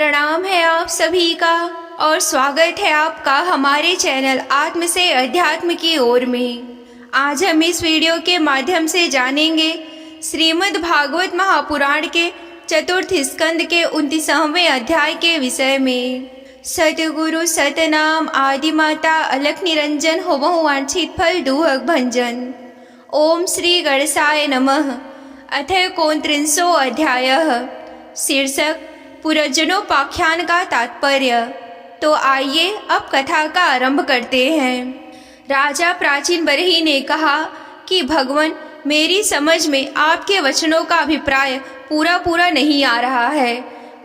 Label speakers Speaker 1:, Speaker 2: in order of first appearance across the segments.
Speaker 1: प्रणाम है आप सभी का और स्वागत है आपका हमारे चैनल आत्म से अध्यात्म की ओर में। आज हम इस वीडियो के माध्यम से जानेंगे श्रीमद् भागवत महापुराण के चतुर्थ स्कंद के 29वें अध्याय के विषय में। सतगुरु सतनाम आदि माता अलख निरंजन होमहु वांछित फल दुहक भंजन। ओम श्री गणेशाय नमः। अथ कोंत्रिंशो अध्यायः। शीर्षक पुरजनोपाख्यान का तात्पर्य। तो आइए अब कथा का आरंभ करते हैं। राजा प्राचीन बरही ने कहा कि भगवान, मेरी समझ में आपके वचनों का अभिप्राय पूरा नहीं आ रहा है।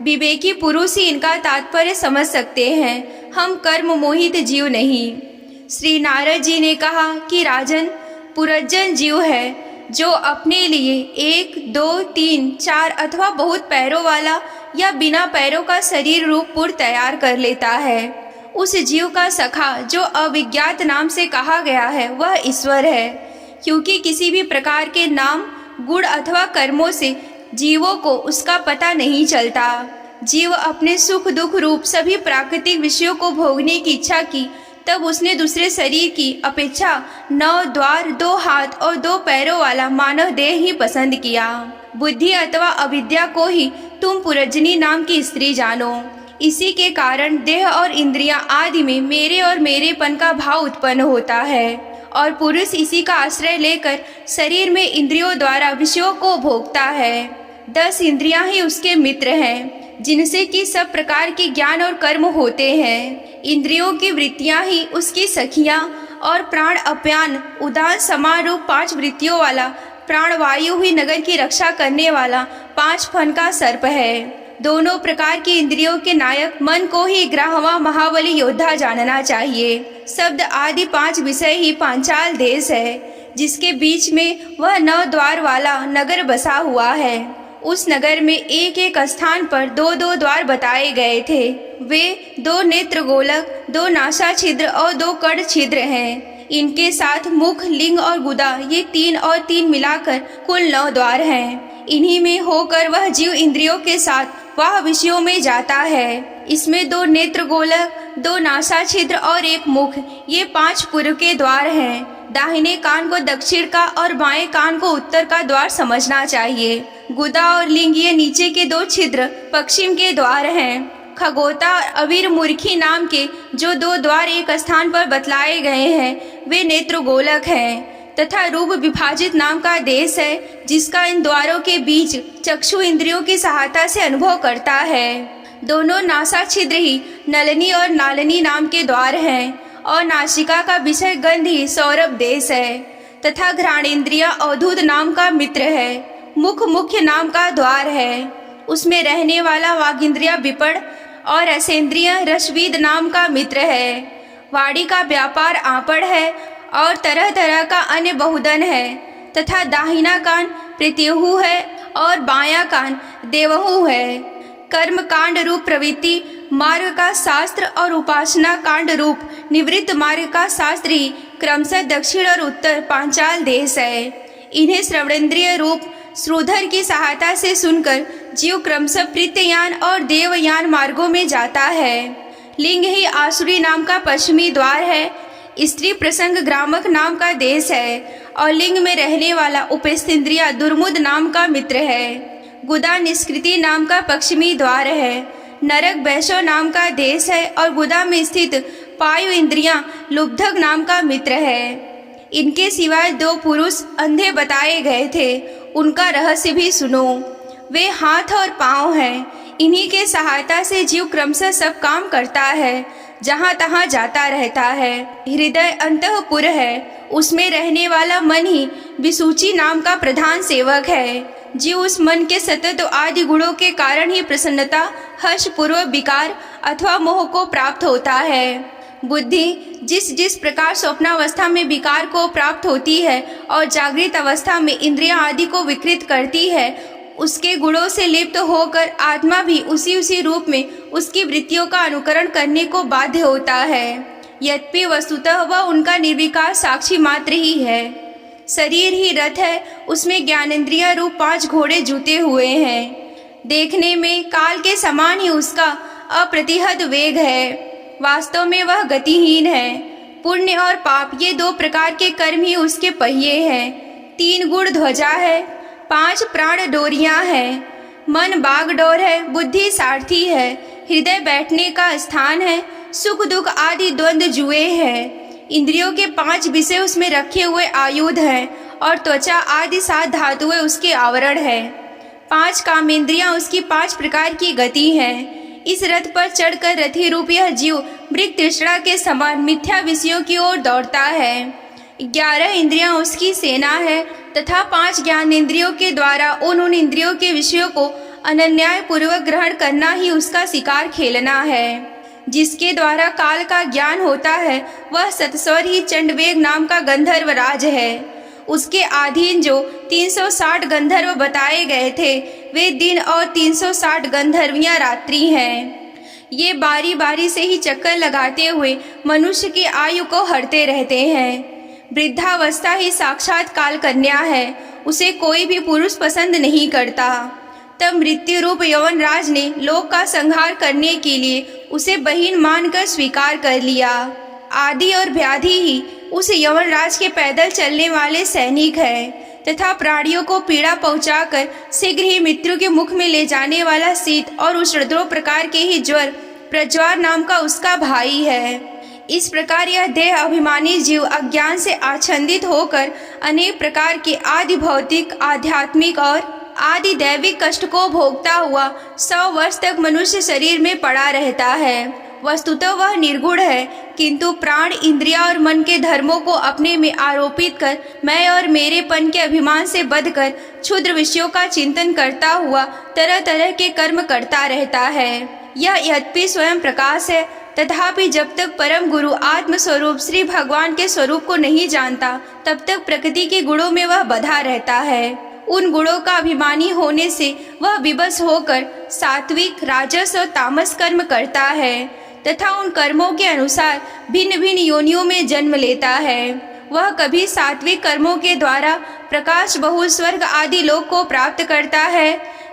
Speaker 1: विवेकी पुरुष ही इनका तात्पर्य समझ सकते हैं, हम कर्म मोहित जीव नहीं। श्री नारद जी ने कहा कि राजन, पुरजन जीव है जो अपने लिए 1, 2, 3, 4 अथवा बहुत पैरों वाला या बिना पैरों का शरीर रूप पुर तैयार कर लेता है। उस जीव का सखा जो अविज्ञात नाम से कहा गया है वह ईश्वर है, क्योंकि किसी भी प्रकार के नाम, गुण अथवा कर्मों से जीवों को उसका पता नहीं चलता। जीव अपने सुख दुख रूप सभी प्राकृतिक विषयों को भोगने की इच्छा की, तब उसने दूसरे शरीर की अपेक्षा 9 द्वार, 2 हाथ और 2 पैरों वाला मानव देह ही पसंद किया। बुद्धि अथवा अविद्या को ही तुम पुरजनी नाम की स्त्री जानो। इसी के कारण देह और इंद्रियां आदि में मेरे और मेरेपन का भाव उत्पन्न होता है और पुरुष इसी का आश्रय लेकर शरीर में इंद्रियों द्वारा विषयों को भोगता है। 10 इंद्रियां ही उसके मित्र हैं, जिनसे कि सब प्रकार के ज्ञान और कर्म होते हैं। इंद्रियों की वृत्तियां ही उसकी सखियां और प्राण अप्यान उदान समान रूप 5 वृत्तियों वाला प्राणवायु ही नगर की रक्षा करने वाला 5 फन का सर्प है। दोनों प्रकार की इंद्रियों के नायक मन को ही ग्राहवा महाबली योद्धा जानना चाहिए। शब्द आदि 5 विषय ही पांचाल देश है, जिसके बीच में वह 9 द्वार वाला नगर बसा हुआ है। उस नगर में एक स्थान पर 2 द्वार बताए गए थे। वे 2 नेत्र गोलक, 2 नासा छिद्र और 2 कड़ छिद्र हैं। इनके साथ मुख, लिंग और गुदा, ये 3 और 3 मिलाकर कुल 9 द्वार हैं। इन्हीं में होकर वह जीव इंद्रियों के साथ वह विषयों में जाता है। इसमें 2 नेत्र गोलक, 2 नासा छिद्र और 1 मुख, ये 5 पूर्व के द्वार हैं। दाहिने कान को दक्षिण का और बाएं कान को उत्तर का द्वार समझना चाहिए। गुदा और लिंग, ये नीचे के 2 छिद्र पश्चिम के द्वार हैं। खगोता और अवीर मूर्खी नाम के जो 2 द्वार एक स्थान पर बतलाए गए हैं, वे नेत्र गोलक हैं तथा रूप विभाजित नाम का देश है, जिसका इन द्वारों के बीच चक्षु इंद्रियों की सहायता से अनुभव करता है। दोनों नासा छिद्र ही नलनी और नालनी नाम के द्वार हैं और नासिका का विषय गंध ही सौरभ देश है तथा घ्राणेन्द्रिया अवधूत नाम का मित्र है। मुख मुख्य नाम का द्वार है, उसमें रहने वाला वागिंद्रिया विपड़ और रसेंद्रिय रसवीद नाम का मित्र है। वाणी का व्यापार आपड़ है और तरह तरह का अन्य बहुधन है तथा दाहिना कान प्रत्यहु है और बायां कान देवहु है। कर्म कांड रूप प्रवृत्ति मार्ग का शास्त्र और उपासना कांड रूप निवृत्त मार्ग का शास्त्र ही क्रमशः दक्षिण और उत्तर पांचाल देश है। इन्हें श्रवणेन्द्रिय रूप श्रोधर की सहायता से सुनकर जीव क्रमशः प्रीत्ययान और देवयान मार्गों में जाता है। लिंग ही आसुरी नाम का पश्चिमी द्वार है। स्त्री प्रसंग ग्रामक नाम का देश है और लिंग में रहने वाला उपेस्तेंद्रिया दुर्मुद नाम का मित्र है। गुदा निष्कृति नाम का पश्चिमी द्वार है। नरक वैशव नाम का देश है और गुदा में स्थित पायु इंद्रियां लुब्धक नाम का मित्र है। इनके सिवाय 2 पुरुष अंधे बताए गए थे, उनका रहस्य भी सुनो। वे हाथ और पाँव हैं, इन्हीं के सहायता से जीव क्रमशः सब काम करता है, जहाँ तहाँ जाता रहता है। हृदय अंतःपुर है, उसमें रहने वाला मन ही विसूची नाम का प्रधान सेवक है। जीव उस मन के सतत आदि गुणों के कारण ही प्रसन्नता, हर्ष पूर्व विकार अथवा मोह को प्राप्त होता है। बुद्धि जिस प्रकार स्वप्नावस्था में विकार को प्राप्त होती है और जागृत अवस्था में इंद्रियां आदि को विकृत करती है, उसके गुणों से लिप्त होकर आत्मा भी उसी रूप में उसकी वृत्तियों का अनुकरण करने को बाध्य होता है। यद्यपि वस्तुतः वह उनका निर्विकार साक्षी मात्र ही है। शरीर ही रथ है, उसमें ज्ञानेन्द्रिय रूप 5 घोड़े जुते हुए हैं। देखने में काल के समान ही उसका अप्रतिहत वेग है। वास्तव में वह गतिहीन है। पुण्य और पाप ये दो प्रकार के कर्म ही उसके पहिए हैं। 3 गुण ध्वजा है, 5 प्राण डोरियां हैं। मन बागडोर है, बुद्धि सारथी है, हृदय बैठने का स्थान है, सुख दुख आदि द्वंद्व जुए हैं। इंद्रियों के 5 विषय उसमें रखे हुए आयुध हैं और त्वचा आदि 7 धातुएं उसके आवरण है। 5 कामेंद्रियां उसकी 5 प्रकार की गति हैं। इस रथ पर चढ़कर रथी रूप यह जीव मृग तृष्णा के समान मिथ्या विषयों की ओर दौड़ता है। 11 इंद्रियां उसकी सेना है तथा 5 ज्ञानेंद्रियों के द्वारा उन इंद्रियों के विषयों को अनन्याय पूर्वक ग्रहण करना ही उसका शिकार खेलना है। जिसके द्वारा काल का ज्ञान होता है वह सतस्वर ही चंडवेग नाम का गंधर्व राज है। उसके अधीन जो 360 गंधर्व बताए गए थे वे दिन और 360 गंधर्वियां रात्रि हैं। ये बारी बारी से ही चक्कर लगाते हुए मनुष्य की आयु को हरते रहते हैं। वृद्धावस्था ही साक्षात काल कन्या है, उसे कोई भी पुरुष पसंद नहीं करता। तब मृत्यु रूप यवन राज ने लोक का संहार करने के लिए उसे बहीन मानकर स्वीकार कर लिया। आदि और व्याधि ही उस यवन राज के पैदल चलने वाले सैनिक है तथा प्राणियों को पीड़ा पहुंचाकर शीघ्र ही मृत्यु के मुख में ले जाने वाला शीत और उष्ण 2 प्रकार के ही ज्वर प्रज्वार नाम का उसका भाई है। इस प्रकार यह देह अभिमानी जीव अज्ञान से आच्छादित होकर अनेक प्रकार के आदि भौतिक, आध्यात्मिक और आदि दैविक कष्ट को भोगता हुआ 100 वर्ष तक मनुष्य शरीर में पड़ा रहता है। वस्तुतः वह निर्गुण है, किंतु प्राण, इंद्रिया और मन के धर्मों को अपने में आरोपित कर मैं और मेरेपन के अभिमान से बंधकर क्षुद्र विषयों का चिंतन करता हुआ तरह तरह के कर्म करता रहता है। यह यद्यपि स्वयं प्रकाश है, तथापि जब तक परम गुरु आत्म स्वरूप श्री भगवान के स्वरूप को नहीं जानता तब तक प्रकृति के गुणों में वह बंधा रहता है। उन गुणों का अभिमानी होने से वह विवश होकर सात्विक, राजस और तामस कर्म करता है तथा उन कर्मों के अनुसार भिन्न भिन्न योनियों में जन्म लेता है। वह कभी सात्विक कर्मों के द्वारा प्रकाश बहुल स्वर्ग आदि लोक को प्राप्त करता है,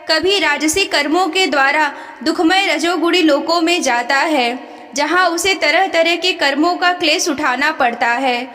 Speaker 1: कभी राजसी कर्मों के द्वारा दुखमय रजोगुणी लोकों में जाता है जहाँ उसे तरह तरह के कर्मों का क्लेश उठाना पड़ता है,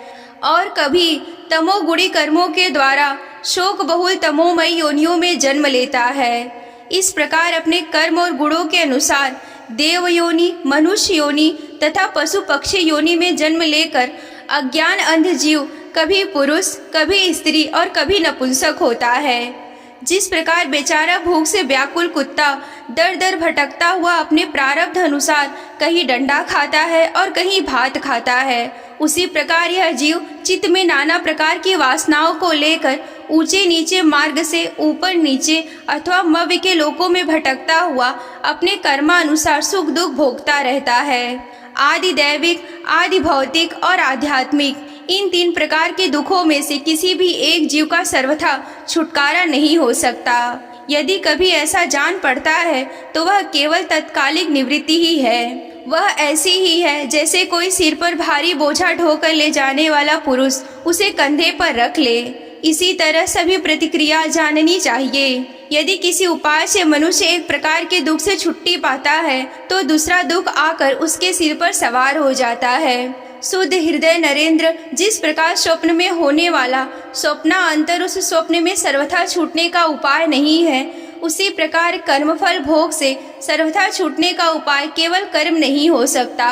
Speaker 1: और कभी तमोगुणी कर्मों के द्वारा शोक बहुल तमोमयी योनियों में जन्म लेता है। इस प्रकार अपने कर्म और गुणों के अनुसार देव योनि, मनुष्य योनि तथा पशु पक्षी योनि में जन्म लेकर अज्ञान अंध जीव कभी पुरुष, कभी स्त्री और कभी नपुंसक होता है। जिस प्रकार बेचारा भूख से व्याकुल कुत्ता दर दर भटकता हुआ अपने प्रारब्ध अनुसार कहीं डंडा खाता है और कहीं भात खाता है, उसी प्रकार यह जीव चित्त में नाना प्रकार की वासनाओं को लेकर ऊंचे नीचे मार्ग से ऊपर नीचे अथवा मव्य के लोकों में भटकता हुआ अपने कर्मानुसार सुख दुख भोगता रहता है। आदि दैविक, आदि भौतिक और आध्यात्मिक इन 3 प्रकार के दुखों में से किसी भी एक जीव का सर्वथा छुटकारा नहीं हो सकता। यदि कभी ऐसा जान पड़ता है तो वह केवल तत्कालिक निवृत्ति ही है। वह ऐसी ही है जैसे कोई सिर पर भारी बोझा ढोकर ले जाने वाला पुरुष उसे कंधे पर रख ले। इसी तरह सभी प्रतिक्रिया जाननी चाहिए। यदि किसी उपाय से मनुष्य एक प्रकार के दुख से छुट्टी पाता है तो दूसरा दुख आकर उसके सिर पर सवार हो जाता है। शुद्ध हृदय नरेंद्र जिस प्रकार स्वप्न में होने वाला स्वप्ना अंतर उस स्वप्न में सर्वथा छूटने का उपाय नहीं है, उसी प्रकार कर्मफल भोग से सर्वथा छूटने का उपाय केवल कर्म नहीं हो सकता,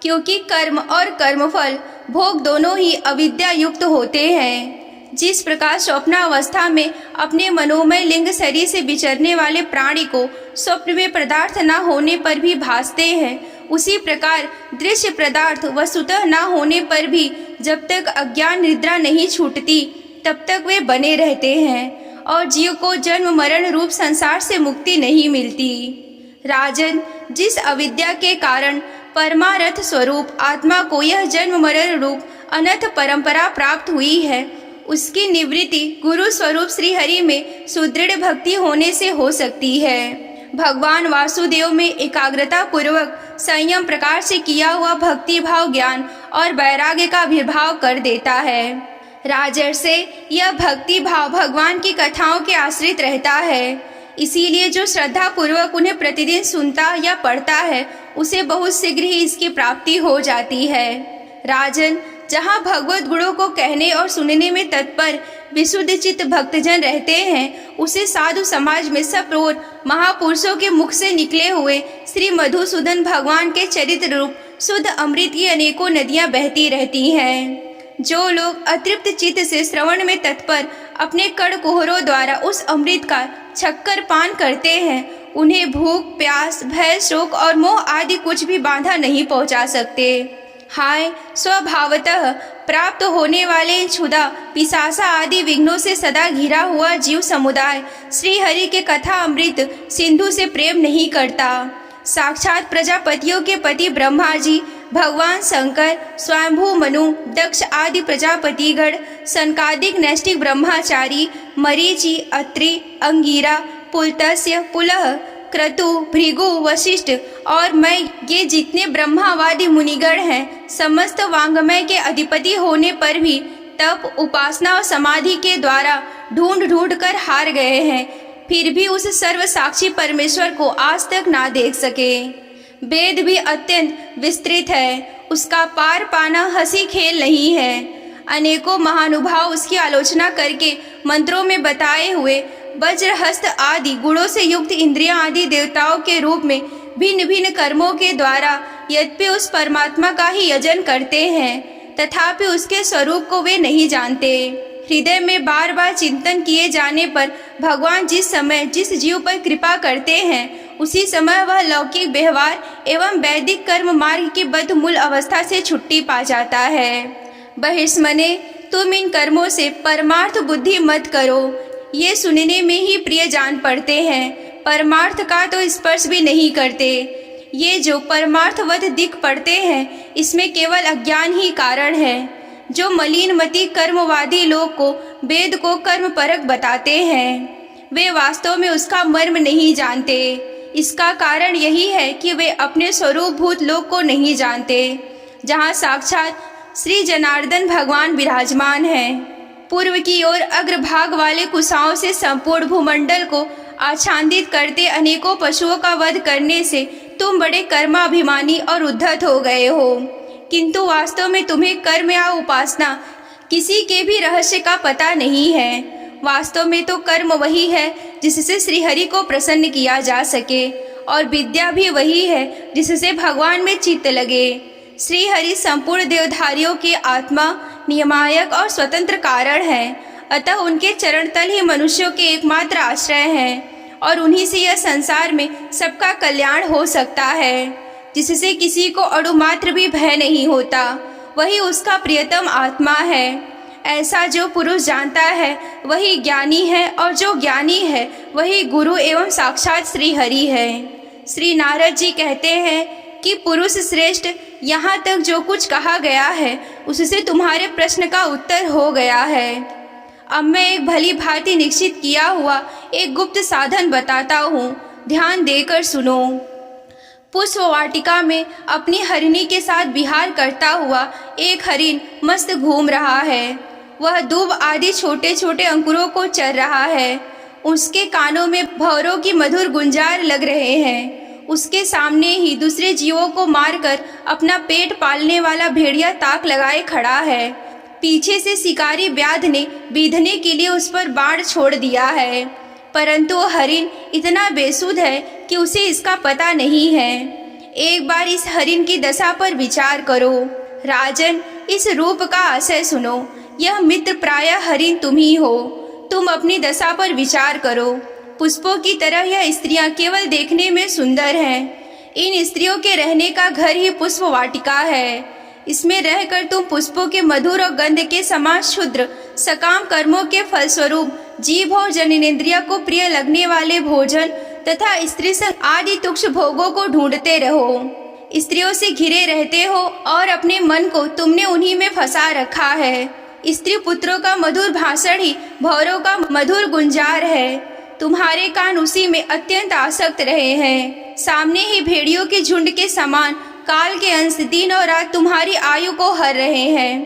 Speaker 1: क्योंकि कर्म और कर्मफल भोग दोनों ही अविद्या युक्त होते हैं। जिस प्रकार स्वप्नावस्था में अपने मनोमय लिंग शरीर से विचरने वाले प्राणी को स्वप्न में पदार्थ न होने पर भी भासते हैं, उसी प्रकार दृश्य पदार्थ वस्तुतः न होने पर भी जब तक अज्ञान निद्रा नहीं छूटती तब तक वे बने रहते हैं और जीव को जन्म मरण रूप संसार से मुक्ति नहीं मिलती। राजन, जिस अविद्या के कारण परमार्थ स्वरूप आत्मा को यह जन्म मरण रूप अनंत परंपरा प्राप्त हुई है, उसकी निवृत्ति गुरु स्वरूप श्री हरि में सुदृढ़ भक्ति होने से हो सकती है। भगवान वासुदेव में एकाग्रता पूर्वक संयम प्रकार से किया हुआ भक्ति भाव ज्ञान और वैराग्य का आविर्भाव कर देता है। राजर्षे यह भक्ति भाव भगवान की कथाओं के आश्रित रहता है। इसीलिए जो श्रद्धा पूर्वक उन्हें प्रतिदिन सुनता या पढ़ता है उसे बहुत शीघ्र ही इसकी प्राप्ति हो जाती है। राजन, जहाँ भगवत गुणों को कहने और सुनने में तत्पर विशुद्ध चित्त भक्तजन रहते हैं, उसे साधु समाज में सप्रोर महापुरुषों के मुख से निकले हुए श्री मधुसूदन भगवान के चरित्र रूप शुद्ध अमृत की अनेकों नदियां बहती रहती हैं। जो लोग अतृप्त चित्त से श्रवण में तत्पर अपने कड़ कोहरों द्वारा उस अमृत का छक्कर पान करते हैं, उन्हें भूख, प्यास, भय, शोक और मोह आदि कुछ भी बाधा नहीं पहुंचा सकते। हाय, स्वभावतः प्राप्त होने वाले क्षुधा, पिशासा आदि विघ्नों से सदा घिरा हुआ जीव समुदाय श्री हरि के कथा अमृत सिंधु से प्रेम नहीं करता। साक्षात प्रजापतियों के पति ब्रह्मा जी, भगवान शंकर, स्वयंभू मनु, दक्ष आदि प्रजापतिगण, सनकादिक नैष्ठिक ब्रह्मचारी, मरीचि, अत्रि, अंगिरा, पुलत्स्य, पुलह, क्रतु, भृगु, वशिष्ठ और मैं, ये जितने ब्रह्मावादी मुनिगण हैं, समस्त वांग्मय के अधिपति होने पर भी तप, उपासना और समाधि के द्वारा ढूंढ ढूंढ कर हार गए हैं, फिर भी उस सर्व साक्षी परमेश्वर को आज तक ना देख सके। वेद भी अत्यंत विस्तृत है, उसका पार पाना हंसी खेल नहीं है। अनेकों महानुभाव उसकी आलोचना करके मंत्रों में बताए हुए वज्रहस्त आदि गुणों से युक्त इंद्रियां आदि देवताओं के रूप में भिन्न भिन्न कर्मों के द्वारा यद्यपि उस परमात्मा का ही यजन करते हैं, तथापि उसके स्वरूप को वे नहीं जानते। हृदय में बार बार चिंतन किए जाने पर भगवान जिस समय जिस जीव पर कृपा करते हैं, उसी समय वह लौकिक व्यवहार एवं वैदिक कर्म मार्ग की बद्ध मूल अवस्था से छुट्टी पा जाता है। बहिष्मने, तुम इन कर्मों से परमार्थ बुद्धि मत करो, ये सुनने में ही प्रिय जान पड़ते हैं, परमार्थ का तो स्पर्श भी नहीं करते। ये जो परमार्थवत दिख पड़ते हैं, इसमें केवल अज्ञान ही कारण है। जो मलिन मति कर्मवादी लोग को वेद को कर्म परक बताते हैं, वे वास्तव में उसका मर्म नहीं जानते। इसका कारण यही है कि वे अपने स्वरूप भूत लोक को नहीं जानते, जहाँ साक्षात श्री जनार्दन भगवान विराजमान हैं। पूर्व की ओर अग्रभाग वाले कुशाओं से संपूर्ण भूमंडल को आच्छादित करते अनेकों पशुओं का वध करने से तुम बड़े कर्माभिमानी और उद्धत हो गए हो, किंतु वास्तव में तुम्हें कर्म या उपासना किसी के भी रहस्य का पता नहीं है। वास्तव में तो कर्म वही है जिससे श्रीहरि को प्रसन्न किया जा सके, और विद्या भी वही है जिससे भगवान में चित्त लगे। श्रीहरि संपूर्ण देवधारियों के आत्मा, नियमायक और स्वतंत्र कारण है, अतः उनके चरण तल ही मनुष्यों के एकमात्र आश्रय हैं, और उन्हीं से यह संसार में सबका कल्याण हो सकता है, जिससे किसी को अणुमात्र भी भय नहीं होता। वही उसका प्रियतम आत्मा है। ऐसा जो पुरुष जानता है वही ज्ञानी है, और जो ज्ञानी है वही गुरु एवं साक्षात श्री हरि है। श्री नारद जी कहते हैं कि पुरुष श्रेष्ठ, यहाँ तक जो कुछ कहा गया है उससे तुम्हारे प्रश्न का उत्तर हो गया है। अब मैं एक भली भांति निश्चित किया हुआ एक गुप्त साधन बताता हूँ, ध्यान देकर सुनो। पुष्प वाटिका में अपनी हरिणी के साथ विहार करता हुआ एक हरिण मस्त घूम रहा है। वह दूब आदि छोटे छोटे अंकुरों को चर रहा है। उसके कानों में भंवरों की मधुर गुंजार लग रहे हैं। उसके सामने ही दूसरे जीवों को मारकर अपना पेट पालने वाला भेड़िया ताक लगाए खड़ा है। पीछे से शिकारी व्याध ने बीधने के लिए उस पर बाण छोड़ दिया है, परंतु वह हरिण इतना बेसुध है कि उसे इसका पता नहीं है। एक बार इस हरिण की दशा पर विचार करो। राजन, इस रूप का आशय सुनो। यह मित्र प्राय हरिण तुम ही हो। तुम अपनी दशा पर विचार करो। पुष्पों की तरह यह स्त्रियां केवल देखने में सुंदर हैं। इन स्त्रियों के रहने का घर ही पुष्प वाटिका है। इसमें रहकर तुम पुष्पों के मधुर और गंध के समान क्षुद्र सकाम कर्मों के फलस्वरूप जीभ और जननेन्द्रिया को प्रिय लगने वाले भोजन तथा स्त्री संग आदि तुक्ष भोगों को ढूंढते रहो। स्त्रियों से घिरे रहते हो और अपने मन को तुमने उन्हीं में फंसा रखा है। स्त्री पुत्रों का मधुर भाषण ही भौरों का मधुर गुंजार है। तुम्हारे कान उसी में अत्यंत आसक्त रहे हैं। सामने ही भेड़ियों के झुंड के समान काल के अंश दिन और रात तुम्हारी आयु को हर रहे हैं,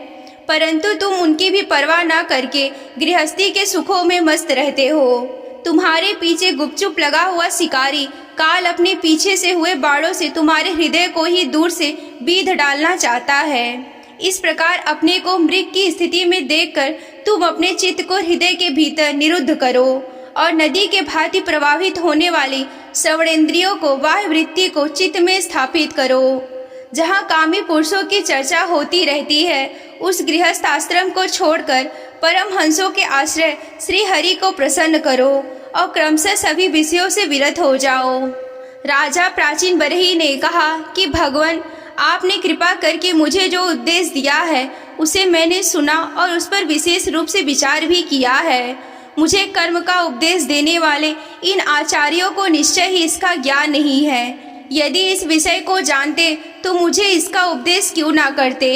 Speaker 1: परंतु तुम उनकी भी परवाह न करके गृहस्थी के सुखों में मस्त रहते हो। तुम्हारे पीछे गुपचुप लगा हुआ शिकारी काल अपने पीछे से हुए बाणों से तुम्हारे हृदय को ही दूर से बीध डालना चाहता है। इस प्रकार अपने को मृग की स्थिति में देखकर तुम अपने चित्त को हृदय के भीतर निरुद्ध करो और नदी के भांति प्रवाहित होने वाली श्रवणेंद्रियों को बाह्य वृत्ति को चित्त में स्थापित करो। जहाँ कामी पुरुषों की चर्चा होती रहती है उस गृहस्थ आश्रम को छोड़कर परमहंसों के आश्रय श्री हरि को प्रसन्न करो और क्रमशः सभी विषयों से विरत हो जाओ। राजा प्राचीन बरही ने कहा कि भगवान, आपने कृपा करके मुझे जो उपदेश दिया है उसे मैंने सुना और उस पर विशेष रूप से विचार भी किया है। मुझे कर्म का उपदेश देने वाले इन आचार्यों को निश्चय ही इसका ज्ञान नहीं है। यदि इस विषय को जानते तो मुझे इसका उपदेश क्यों ना करते।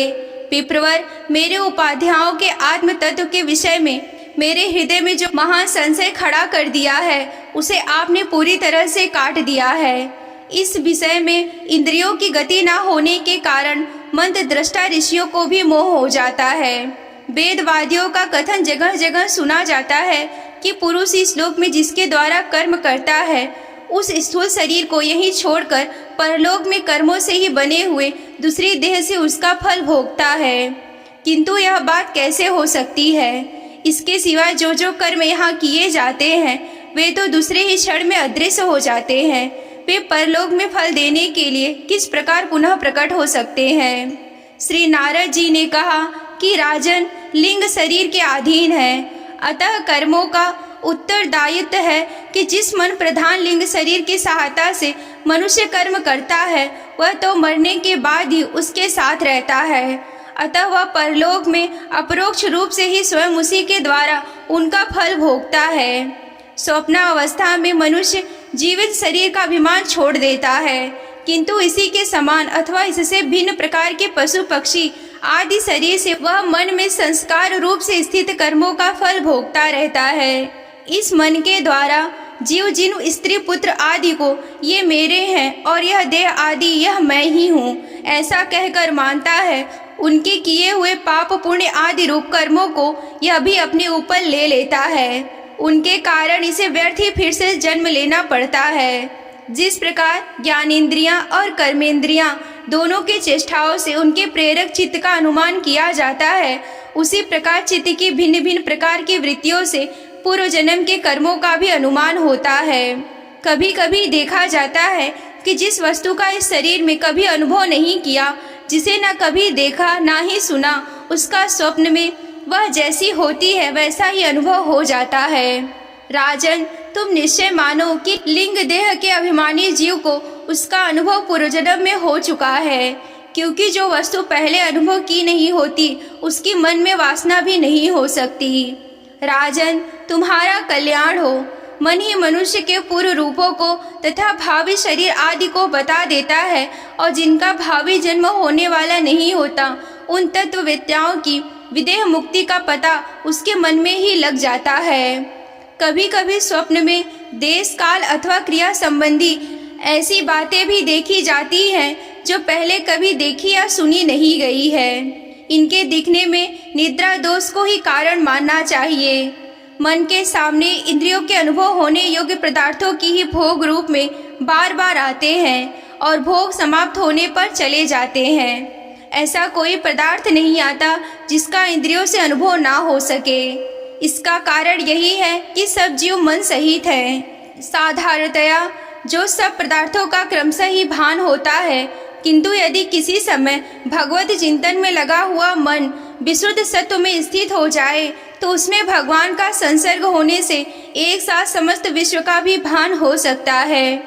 Speaker 1: विप्रवर, मेरे उपाध्यायों के आत्म तत्व के विषय में मेरे हृदय में जो महान संशय खड़ा कर दिया है उसे आपने पूरी तरह से काट दिया है। इस विषय में इंद्रियों की गति न होने के कारण मंत्र दृष्टा ऋषियों को भी मोह हो जाता है। वेदवादियों का कथन जगह जगह सुना जाता है कि पुरुष इस लोक में जिसके द्वारा कर्म करता है उस स्थूल शरीर को यहीं छोड़कर परलोक में कर्मों से ही बने हुए दूसरी देह से उसका फल भोगता है। किंतु यह बात कैसे हो सकती है? इसके सिवाय जो जो कर्म यहाँ किए जाते हैं वे तो दूसरे ही क्षण में अदृश्य हो जाते हैं। वे परलोक में फल देने के लिए किस प्रकार पुनः प्रकट हो सकते हैं? श्री नारद जी ने कहा कि राजन, लिंग शरीर के अधीन है, अतः कर्मों का उत्तरदायित्व है कि जिस मन प्रधान लिंग शरीर की सहायता से मनुष्य कर्म करता है वह तो मरने के बाद ही उसके साथ रहता है। अतः वह परलोक में अपरोक्ष रूप से ही स्वयं उसी के द्वारा उनका फल भोगता है। स्वप्नावस्था में मनुष्य जीवित शरीर का अभिमान छोड़ देता है, किंतु इसी के समान अथवा इससे भिन्न प्रकार के पशु पक्षी आदि शरीर से वह मन में संस्कार रूप से स्थित कर्मों का फल भोगता रहता है। इस मन के द्वारा जीव जिन स्त्री पुत्र आदि को ये मेरे हैं और यह देह आदि यह मैं ही हूँ ऐसा कहकर मानता है, उनके किए हुए पाप पुण्य आदि रूप कर्मों को यह भी अपने ऊपर ले लेता है। उनके कारण इसे व्यर्थ ही फिर से जन्म लेना पड़ता है। जिस प्रकार ज्ञानेंद्रियां और कर्मेंद्रियां दोनों के चेष्टाओं से उनके प्रेरक चित्त का अनुमान किया जाता है, उसी प्रकार चित्त की भिन्न भिन्न प्रकार की वृत्तियों से पूर्व जन्म के कर्मों का भी अनुमान होता है। कभी कभी देखा जाता है कि जिस वस्तु का इस शरीर में कभी अनुभव नहीं किया, जिसे न कभी देखा ना ही सुना, उसका स्वप्न में वह जैसी होती है वैसा ही अनुभव हो जाता है। राजन, तुम निश्चय मानो कि लिंग देह के अभिमानी जीव को उसका अनुभव पूर्वजन्म में हो चुका है, क्योंकि जो वस्तु पहले अनुभव की नहीं होती उसकी मन में वासना भी नहीं हो सकती। राजन, तुम्हारा कल्याण हो। मन ही मनुष्य के पूर्व रूपों को तथा भावी शरीर आदि को बता देता है और जिनका भावी जन्म होने वाला नहीं होता उन तत्ववेत्ताओं की विदेह मुक्ति का पता उसके मन में ही लग जाता है। कभी कभी स्वप्न में देश काल अथवा क्रिया संबंधी ऐसी बातें भी देखी जाती हैं जो पहले कभी देखी या सुनी नहीं गई है। इनके दिखने में निद्रा दोष को ही कारण मानना चाहिए। मन के सामने इंद्रियों के अनुभव होने योग्य पदार्थों की ही भोग रूप में बार बार आते हैं और भोग समाप्त होने पर चले जाते हैं। ऐसा कोई पदार्थ नहीं आता जिसका इंद्रियों से अनुभव ना हो सके। इसका कारण यही है कि सब जीव मन सहित है। साधारणतया जो सब पदार्थों का क्रमशः ही भान होता है, किंतु यदि किसी समय भगवत चिंतन में लगा हुआ मन विशुद्ध सत्व में स्थित हो जाए तो उसमें भगवान का संसर्ग होने से एक साथ समस्त विश्व का भी भान हो सकता है।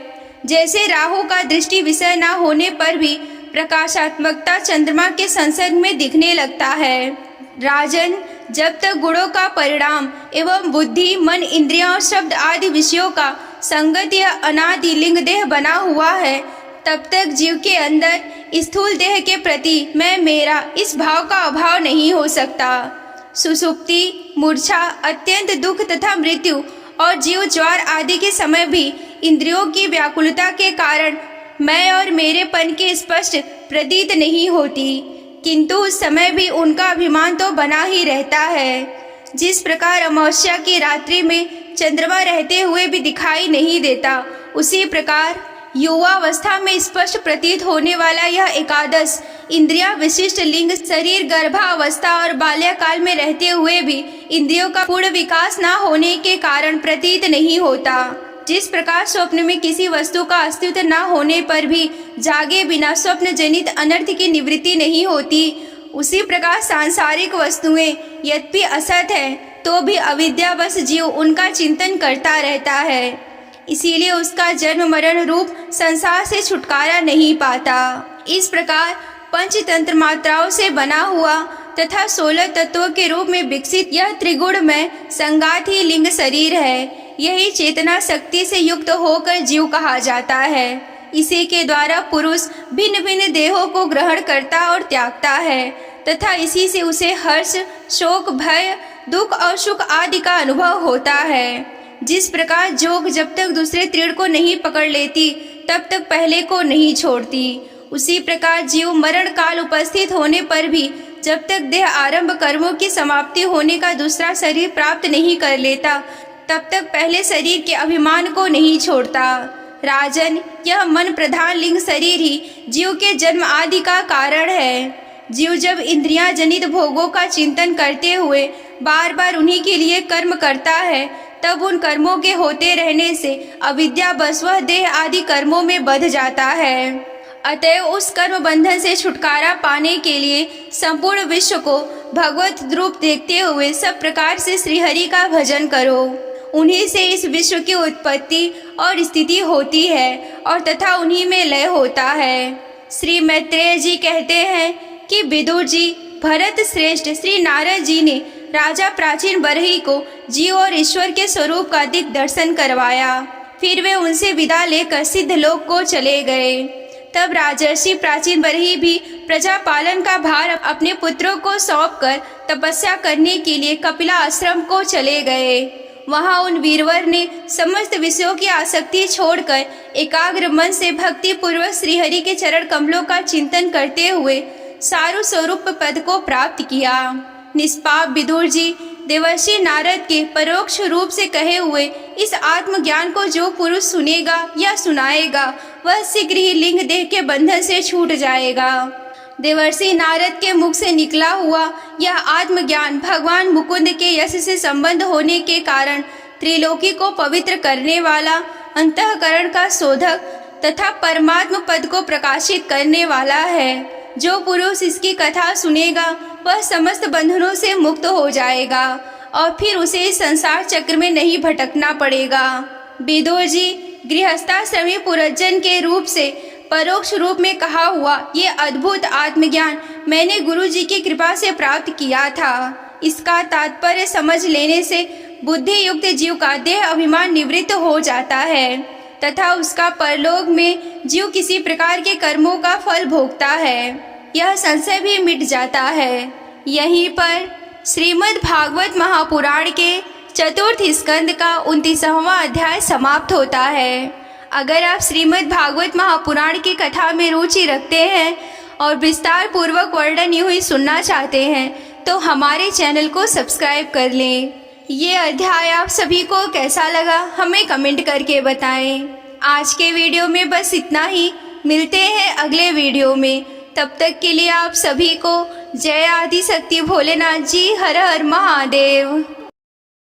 Speaker 1: जैसे राहु का दृष्टि विषय न होने पर भी प्रकाशात्मकता चंद्रमा के संसर्ग में दिखने लगता है। राजन, जब तक गुणों का परिणाम एवं बुद्धि, मन, इंद्रियां और शब्द आदि विषयों का संगत या अनादि लिंग देह बना हुआ है, तब तक जीव के अंदर स्थूल देह के प्रति मैं मेरा इस भाव का अभाव नहीं हो सकता। सुसुप्ति, मूर्छा, अत्यंत दुख तथा मृत्यु और जीव ज्वार आदि के समय भी इंद्रियों की व्याकुलता के कारण मैं और मेरेपन की स्पष्ट प्रतीत नहीं होती, किंतु उस समय भी उनका अभिमान तो बना ही रहता है। जिस प्रकार अमावस्या की रात्रि में चंद्रमा रहते हुए भी दिखाई नहीं देता, उसी प्रकार युवावस्था में स्पष्ट प्रतीत होने वाला यह एकादश इंद्रिया विशिष्ट लिंग शरीर गर्भावस्था और बाल्यकाल में रहते हुए भी इंद्रियों का पूर्ण विकास न होने के कारण प्रतीत नहीं होता। जिस प्रकार स्वप्न में किसी वस्तु का अस्तित्व न होने पर भी जागे बिना स्वप्न जनित अनर्थ की निवृत्ति नहीं होती, उसी प्रकार सांसारिक वस्तुएं यद्यपि असत है तो भी अविद्यावश जीव उनका चिंतन करता रहता है, इसीलिए उसका जन्म मरण रूप संसार से छुटकारा नहीं पाता। इस प्रकार पंचतंत्र मात्राओं से बना हुआ तथा 16 तत्वों के रूप में विकसित यह त्रिगुण में संगात ही लिंग शरीर है। यही चेतना शक्ति से युक्त होकर जीव कहा जाता है। इसी के द्वारा पुरुष भिन्न भिन्न देहों को ग्रहण करता और त्यागता है तथा इसी से उसे हर्ष, शोक, भय, दुख और सुख आदि का अनुभव होता है। जिस प्रकार जोग जब तक दूसरे तीर को नहीं पकड़ लेती तब तक पहले को नहीं छोड़ती, उसी प्रकार जीव मरण काल उपस्थित होने पर भी जब तक देह आरंभ कर्मों की समाप्ति होने का दूसरा शरीर प्राप्त नहीं कर लेता तब तक पहले शरीर के अभिमान को नहीं छोड़ता। राजन, यह मन प्रधान लिंग शरीर ही जीव के जन्म आदि का कारण है। जीव जब इंद्रियां जनित भोगों का चिंतन करते हुए बार बार उन्हीं के लिए कर्म करता है, तब उन कर्मों के होते रहने से अविद्या बस वह देह आदि कर्मों में बंध जाता है। अतएव उस कर्म बंधन से छुटकारा पाने के लिए संपूर्ण विश्व को भगवत रूप देखते हुए सब प्रकार से श्रीहरि का भजन करो। उन्हीं से इस विश्व की उत्पत्ति और स्थिति होती है और तथा उन्हीं में लय होता है। श्री मैत्रेय जी कहते हैं कि विदुर जी, भरत श्रेष्ठ श्री नारद जी ने राजा प्राचीन बरही को जीव और ईश्वर के स्वरूप का दिक दर्शन करवाया। फिर वे उनसे विदा लेकर सिद्धलोक को चले गए। तब राजर्षि प्राचीन बरही भी प्रजा पालन का भार अपने पुत्रों को सौंपकर तपस्या करने के लिए कपिला आश्रम को चले गए। वहां उन वीरवर ने समस्त विषयों की आसक्ति छोड़कर एकाग्र मन से भक्ति पूर्वक श्रीहरि के चरण कमलों का चिंतन करते हुए सारू स्वरूप पद को प्राप्त किया। निष्पाप विदुर जी, देवर्षि नारद के परोक्ष रूप से कहे हुए इस आत्मज्ञान को जो पुरुष सुनेगा या सुनाएगा वह शीघ्र ही लिंग देह के बंधन से छूट जाएगा। देवर्षि नारद के मुख से निकला हुआ यह आत्मज्ञान भगवान मुकुंद के यश से संबंध होने के कारण त्रिलोकी को पवित्र करने वाला, अंतःकरण का शोधक तथा परमात्म पद को प्रकाशित करने वाला है। जो पुरुष इसकी कथा सुनेगा वह समस्त बंधनों से मुक्त हो जाएगा और फिर उसे इस संसार चक्र में नहीं भटकना पड़ेगा। विदुर जी, गृहस्थाश्रमी पुरजन के रूप से परोक्ष रूप में कहा हुआ ये अद्भुत आत्मज्ञान मैंने गुरु जी की कृपा से प्राप्त किया था। इसका तात्पर्य समझ लेने से बुद्धि युक्त जीव का देह अभिमान निवृत्त हो जाता है तथा उसका परलोक में जीव किसी प्रकार के कर्मों का फल भोगता है, यह संशय भी मिट जाता है। यहीं पर श्रीमद् भागवत महापुराण के चतुर्थ स्कंद का 29वां अध्याय समाप्त होता है। अगर आप श्रीमद् भागवत महापुराण की कथा में रुचि रखते हैं और विस्तार पूर्वक वर्णन यूं ही सुनना चाहते हैं तो हमारे चैनल को सब्सक्राइब कर लें। ये अध्याय आप सभी को कैसा लगा हमें कमेंट करके बताएं। आज के वीडियो में बस इतना ही, मिलते हैं अगले वीडियो में। तब तक के लिए आप सभी को जय आदि शक्ति भोलेनाथ जी, हर हर महादेव।